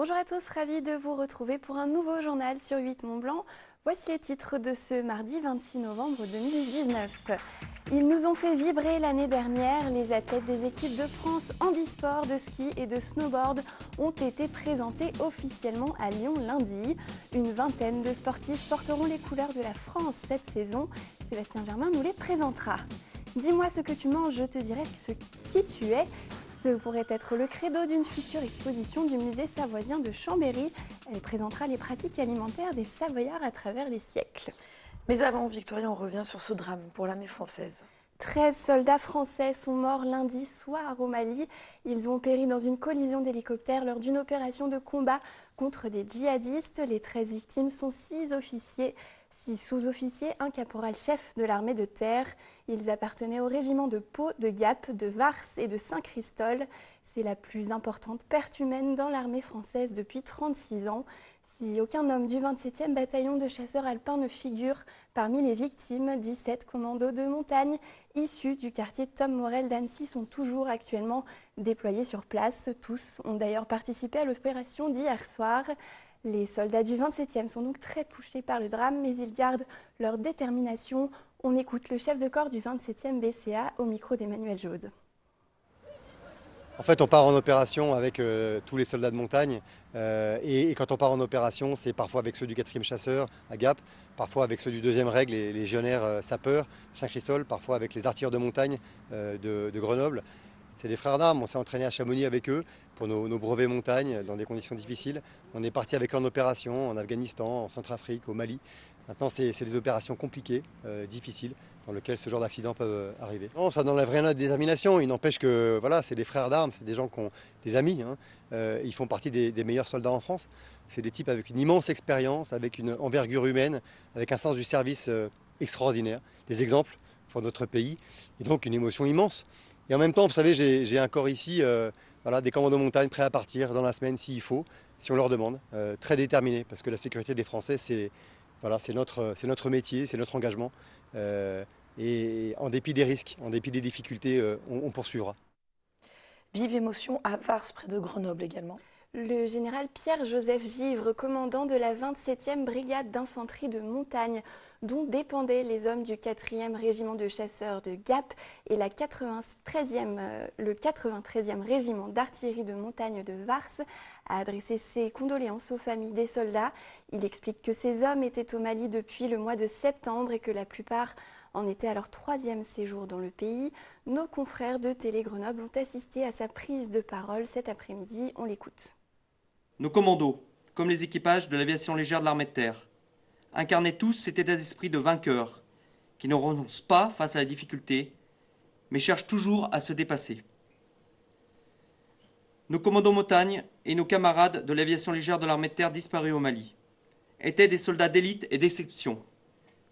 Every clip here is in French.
Bonjour à tous, ravi de vous retrouver pour un nouveau journal sur 8 Mont-Blanc. Voici les titres de ce mardi 26 novembre 2019. Ils nous ont fait vibrer l'année dernière. Les athlètes des équipes de France handisport, de ski et de snowboard ont été présentés officiellement à Lyon lundi. Une vingtaine de sportifs porteront les couleurs de la France cette saison. Sébastien Germain nous les présentera. Dis-moi ce que tu manges, je te dirai qui tu es. Ce pourrait être le credo d'une future exposition du musée savoisien de Chambéry. Elle présentera les pratiques alimentaires des Savoyards à travers les siècles. Mais avant, Victoria, on revient sur ce drame pour l'armée française. 13 soldats français sont morts lundi soir au Mali. Ils ont péri dans une collision d'hélicoptères lors d'une opération de combat contre des djihadistes. Les 13 victimes sont 6 officiers, 6 sous-officiers, un caporal-chef de l'armée de terre. Ils appartenaient au régiment de Pau, de Gap, de Vars et de Saint-Christol. C'est la plus importante perte humaine dans l'armée française depuis 36 ans. Si aucun homme du 27e bataillon de chasseurs alpins ne figure parmi les victimes, 17 commandos de montagne issus du quartier Tom Morel d'Annecy sont toujours actuellement déployés sur place. Tous ont d'ailleurs participé à l'opération d'hier soir. Les soldats du 27e sont donc très touchés par le drame, mais ils gardent leur détermination. On écoute le chef de corps du 27e BCA au micro d'Emmanuel Jaude. En fait, on part en opération avec tous les soldats de montagne et quand on part en opération, c'est parfois avec ceux du 4e chasseur à Gap, parfois avec ceux du 2e règle, les légionnaires sapeurs, Saint-Christol, parfois avec les artilleurs de montagne de Grenoble. C'est des frères d'armes, on s'est entraîné à Chamonix avec eux pour nos brevets montagnes dans des conditions difficiles. On est parti avec eux en opération en Afghanistan, en Centrafrique, au Mali. Maintenant, c'est des opérations compliquées, difficiles, dans lesquelles ce genre d'accidents peuvent arriver. Non, ça n'enlève rien à la détermination. Il n'empêche que voilà, c'est des frères d'armes, c'est des gens qui ont des amis. Ils font partie des meilleurs soldats en France. C'est des types avec une immense expérience, avec une envergure humaine, avec un sens du service extraordinaire. Des exemples pour notre pays et donc une émotion immense. Et en même temps, vous savez, j'ai un corps ici, des commandos de montagne prêts à partir dans la semaine s'il faut, si on leur demande, très déterminés, parce que la sécurité des Français, c'est notre métier, c'est notre engagement. Et en dépit des risques, en dépit des difficultés, on poursuivra. Vive émotion à Vars, près de Grenoble également. Le général Pierre-Joseph Givre, commandant de la 27e brigade d'infanterie de montagne, dont dépendaient les hommes du 4e régiment de chasseurs de Gap et le 93e régiment d'artillerie de montagne de Vars, a adressé ses condoléances aux familles des soldats. Il explique que ces hommes étaient au Mali depuis le mois de septembre et que la plupart en étaient à leur 3e séjour dans le pays. Nos confrères de Télé Grenoble ont assisté à sa prise de parole cet après-midi. On l'écoute. Nos commandos, comme les équipages de l'aviation légère de l'armée de terre, incarnaient tous cet état d'esprit de vainqueurs qui ne renoncent pas face à la difficulté, mais cherchent toujours à se dépasser. Nos commandos montagne et nos camarades de l'aviation légère de l'armée de terre disparus au Mali étaient des soldats d'élite et d'exception,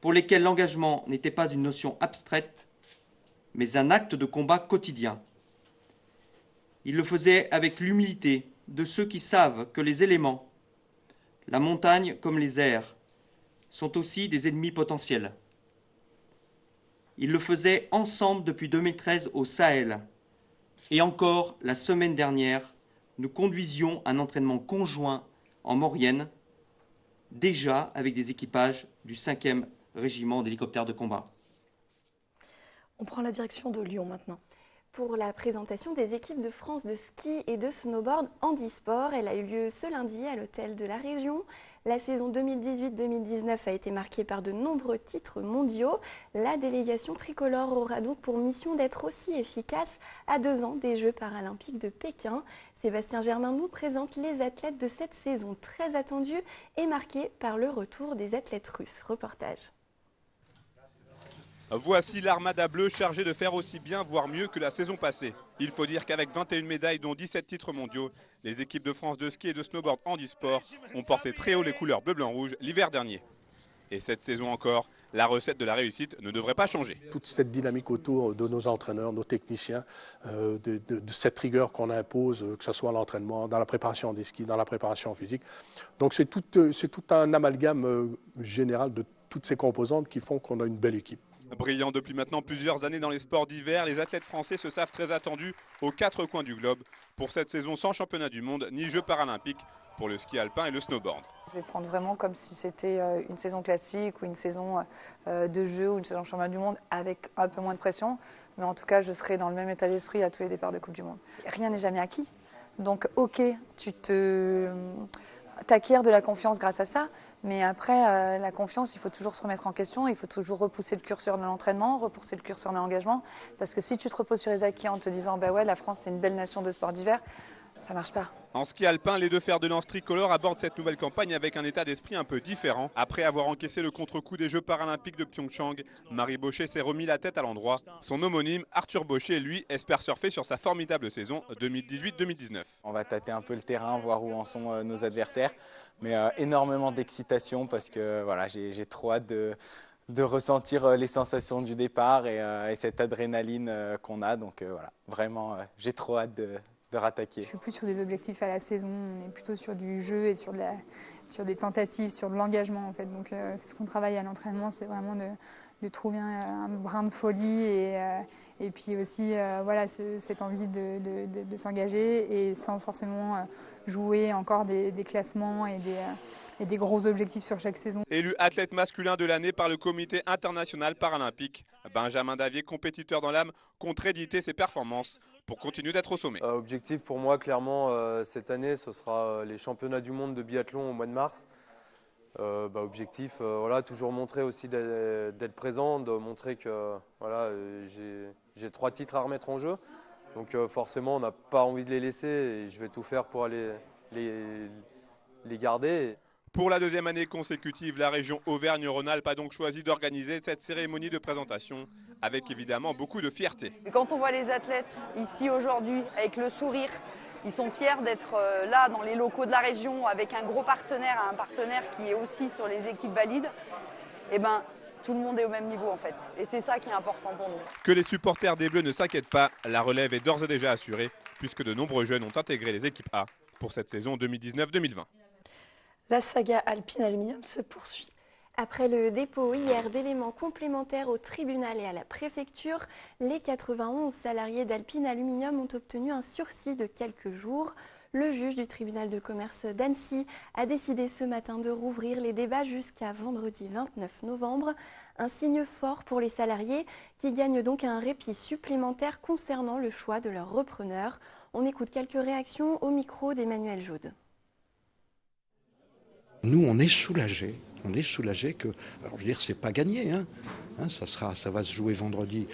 pour lesquels l'engagement n'était pas une notion abstraite, mais un acte de combat quotidien. Ils le faisaient avec l'humilité de ceux qui savent que les éléments, la montagne comme les airs, sont aussi des ennemis potentiels. Ils le faisaient ensemble depuis 2013 au Sahel. Et encore, la semaine dernière, nous conduisions un entraînement conjoint en Maurienne, déjà avec des équipages du 5e régiment d'hélicoptères de combat. On prend la direction de Lyon maintenant. Pour la présentation des équipes de France de ski et de snowboard handisport. Elle a eu lieu ce lundi à l'hôtel de la région. La saison 2018-2019 a été marquée par de nombreux titres mondiaux. La délégation tricolore aura donc pour mission d'être aussi efficace à 2 ans des Jeux paralympiques de Pékin. Sébastien Germain nous présente les athlètes de cette saison très attendue et marquée par le retour des athlètes russes. Reportage. Voici l'armada bleue chargée de faire aussi bien, voire mieux que la saison passée. Il faut dire qu'avec 21 médailles, dont 17 titres mondiaux, les équipes de France de ski et de snowboard handisport ont porté très haut les couleurs bleu-blanc-rouge l'hiver dernier. Et cette saison encore, la recette de la réussite ne devrait pas changer. Toute cette dynamique autour de nos entraîneurs, nos techniciens, de cette rigueur qu'on impose, que ce soit à l'entraînement, dans la préparation des skis, dans la préparation physique. Donc c'est tout un amalgame général de toutes ces composantes qui font qu'on a une belle équipe. Brillant depuis maintenant plusieurs années dans les sports d'hiver, les athlètes français se savent très attendus aux 4 coins du globe pour cette saison sans championnat du monde ni Jeux paralympiques pour le ski alpin et le snowboard. Je vais prendre vraiment comme si c'était une saison classique ou une saison de jeu ou une saison championnat du monde avec un peu moins de pression. Mais en tout cas, je serai dans le même état d'esprit à tous les départs de Coupe du Monde. Rien n'est jamais acquis. Donc ok, tu t'acquiers de la confiance grâce à ça. Mais après, la confiance, il faut toujours se remettre en question. Il faut toujours repousser le curseur de l'entraînement, repousser le curseur de l'engagement. Parce que si tu te reposes sur les acquis en te disant bah ouais, la France c'est une belle nation de sport d'hiver, ça marche pas. En ski alpin, les deux fers de lance tricolores abordent cette nouvelle campagne avec un état d'esprit un peu différent. Après avoir encaissé le contre-coup des Jeux paralympiques de Pyeongchang, Marie Bochet s'est remis la tête à l'endroit. Son homonyme, Arthur Bochet, lui, espère surfer sur sa formidable saison 2018-2019. On va tâter un peu le terrain, voir où en sont nos adversaires. Mais énormément d'excitation parce que voilà, j'ai trop hâte de ressentir les sensations du départ et cette adrénaline qu'on a. Donc voilà, vraiment, j'ai trop hâte de rattaquer. Je suis plus sur des objectifs à la saison, on est plutôt sur du jeu et sur des tentatives, sur de l'engagement en fait. Donc c'est ce qu'on travaille à l'entraînement, c'est vraiment de trouver un brin de folie et puis aussi voilà, cette envie de s'engager et sans forcément jouer encore des classements et des gros objectifs sur chaque saison. Élu athlète masculin de l'année par le comité international paralympique, Benjamin Davier, compétiteur dans l'âme, compte rééditer ses performances pour continuer d'être au sommet. Objectif pour moi, clairement, cette année, ce sera les championnats du monde de biathlon au mois de mars. Objectif, voilà, toujours montrer aussi d'être présent, de montrer que voilà, j'ai 3 titres à remettre en jeu. Donc forcément, on n'a pas envie de les laisser et je vais tout faire pour aller les garder. Pour la deuxième année consécutive, la région Auvergne-Rhône-Alpes a donc choisi d'organiser cette cérémonie de présentation avec évidemment beaucoup de fierté. Et quand on voit les athlètes ici aujourd'hui avec le sourire, ils sont fiers d'être là dans les locaux de la région avec un gros partenaire, un partenaire qui est aussi sur les équipes valides. Et ben, tout le monde est au même niveau en fait. Et c'est ça qui est important pour nous. Que les supporters des Bleus ne s'inquiètent pas, la relève est d'ores et déjà assurée puisque de nombreux jeunes ont intégré les équipes A pour cette saison 2019-2020. La saga Alpine Aluminium se poursuit. Après le dépôt hier d'éléments complémentaires au tribunal et à la préfecture, les 91 salariés d'Alpine Aluminium ont obtenu un sursis de quelques jours. Le juge du tribunal de commerce d'Annecy a décidé ce matin de rouvrir les débats jusqu'à vendredi 29 novembre. Un signe fort pour les salariés qui gagnent donc un répit supplémentaire concernant le choix de leur repreneur. On écoute quelques réactions au micro d'Emmanuel Jaude. Nous, on est soulagés. On est soulagés que, alors je veux dire, c'est pas gagné, ça va se jouer vendredi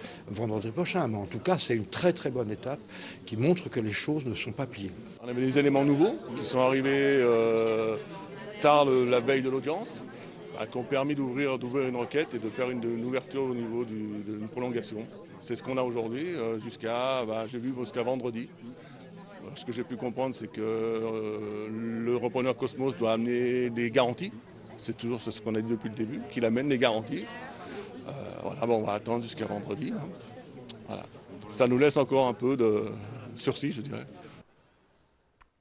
prochain, mais en tout cas, c'est une très très bonne étape qui montre que les choses ne sont pas pliées. On avait des éléments nouveaux qui sont arrivés tard la veille de l'audience, qui ont permis d'ouvrir une requête et de faire une ouverture au niveau d'une prolongation. C'est ce qu'on a aujourd'hui, j'ai vu jusqu'à vendredi. Ce que j'ai pu comprendre, c'est que le repreneur Cosmos doit amener des garanties. C'est toujours ce qu'on a dit depuis le début, qu'il amène des garanties. On va attendre jusqu'à vendredi. Voilà. Ça nous laisse encore un peu de sursis, je dirais.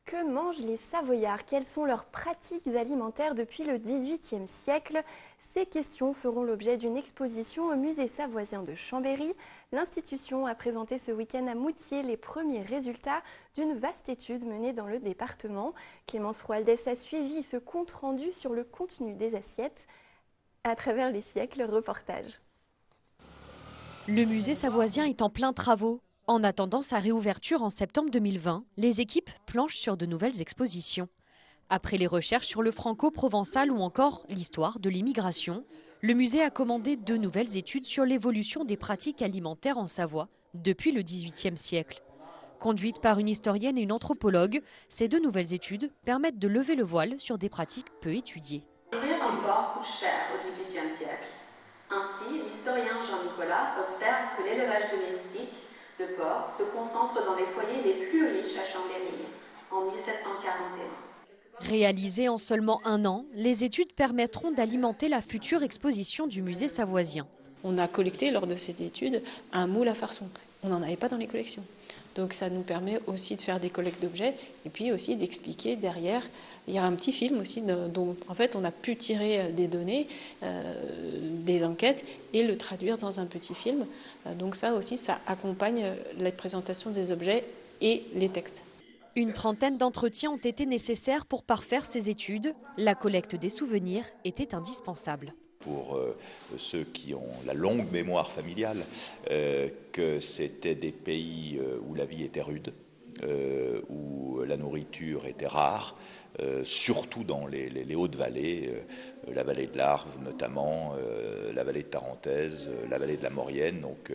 Que mangent les Savoyards? Quelles sont leurs pratiques alimentaires depuis le XVIIIe siècle? Ces questions feront l'objet d'une exposition au musée savoisien de Chambéry. L'institution a présenté ce week-end à Moutier les premiers résultats d'une vaste étude menée dans le département. Clémence Roaldès a suivi ce compte-rendu sur le contenu des assiettes à travers les siècles. Reportage. Le musée savoisien est en plein travaux. En attendant sa réouverture en septembre 2020, les équipes planchent sur de nouvelles expositions. Après les recherches sur le franco-provençal ou encore l'histoire de l'immigration, le musée a commandé 2 nouvelles études sur l'évolution des pratiques alimentaires en Savoie depuis le XVIIIe siècle. Conduites par une historienne et une anthropologue, ces 2 nouvelles études permettent de lever le voile sur des pratiques peu étudiées. Ouvrir un porc coûte cher au XVIIIe siècle. Ainsi, l'historien Jean-Nicolas observe que l'élevage domestique de porc se concentre dans les foyers les plus riches à Chambéry en 1741. Réalisées en seulement 1 an, les études permettront d'alimenter la future exposition du musée savoisien. On a collecté lors de cette étude un moule à farçon. On n'en avait pas dans les collections. Donc ça nous permet aussi de faire des collectes d'objets et puis aussi d'expliquer derrière. Il y a un petit film aussi dont en fait on a pu tirer des données, des enquêtes et le traduire dans un petit film. Donc ça aussi, ça accompagne la présentation des objets et les textes. Une trentaine d'entretiens ont été nécessaires pour parfaire ces études. La collecte des souvenirs était indispensable. Pour ceux qui ont la longue mémoire familiale, que c'était des pays où la vie était rude, où la nourriture était rare, surtout dans les hautes vallées, la vallée de l'Arve notamment, la vallée de Tarentaise, la vallée de la Maurienne, donc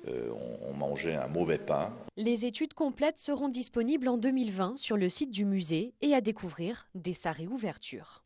on mangeait un mauvais pain. Les études complètes seront disponibles en 2020 sur le site du musée et à découvrir dès sa réouverture.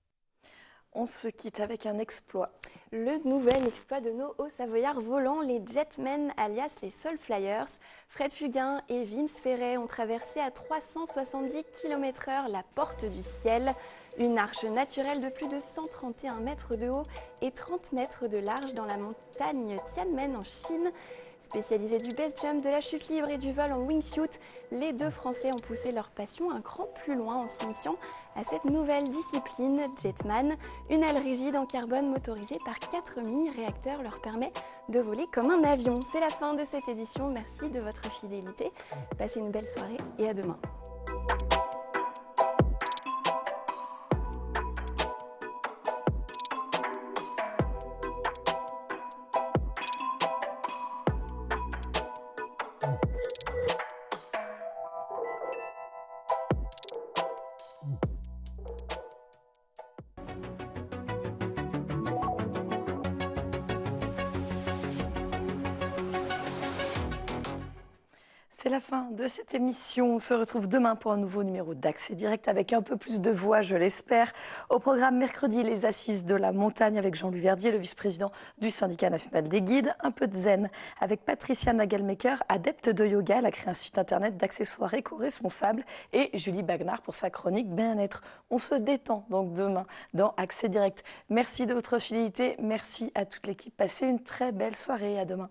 On se quitte avec un exploit. Le nouvel exploit de nos Hauts-Savoyards volants, les Jetmen, alias les Soul Flyers. Fred Fugain et Vince Ferret ont traversé à 370 km/h la porte du ciel. Une arche naturelle de plus de 131 mètres de haut et 30 mètres de large dans la montagne Tianmen en Chine. Spécialisés du base jump, de la chute libre et du vol en wingsuit, les deux Français ont poussé leur passion un cran plus loin en s'initiant à cette nouvelle discipline, Jetman. Une aile rigide en carbone motorisée par 4 mini-réacteurs leur permet de voler comme un avion. C'est la fin de cette édition, merci de votre fidélité. Passez une belle soirée et à demain. C'est la fin de cette émission. On se retrouve demain pour un nouveau numéro d'Accès Direct avec un peu plus de voix, je l'espère. Au programme mercredi, les assises de la montagne avec Jean-Louis Verdier, le vice-président du syndicat national des guides. Un peu de zen avec Patricia Nagelmaker, adepte de yoga. Elle a créé un site internet d'accessoires éco-responsables. Et Julie Bagnard pour sa chronique bien-être. On se détend donc demain dans Accès Direct. Merci de votre fidélité. Merci à toute l'équipe. Passez une très belle soirée. À demain.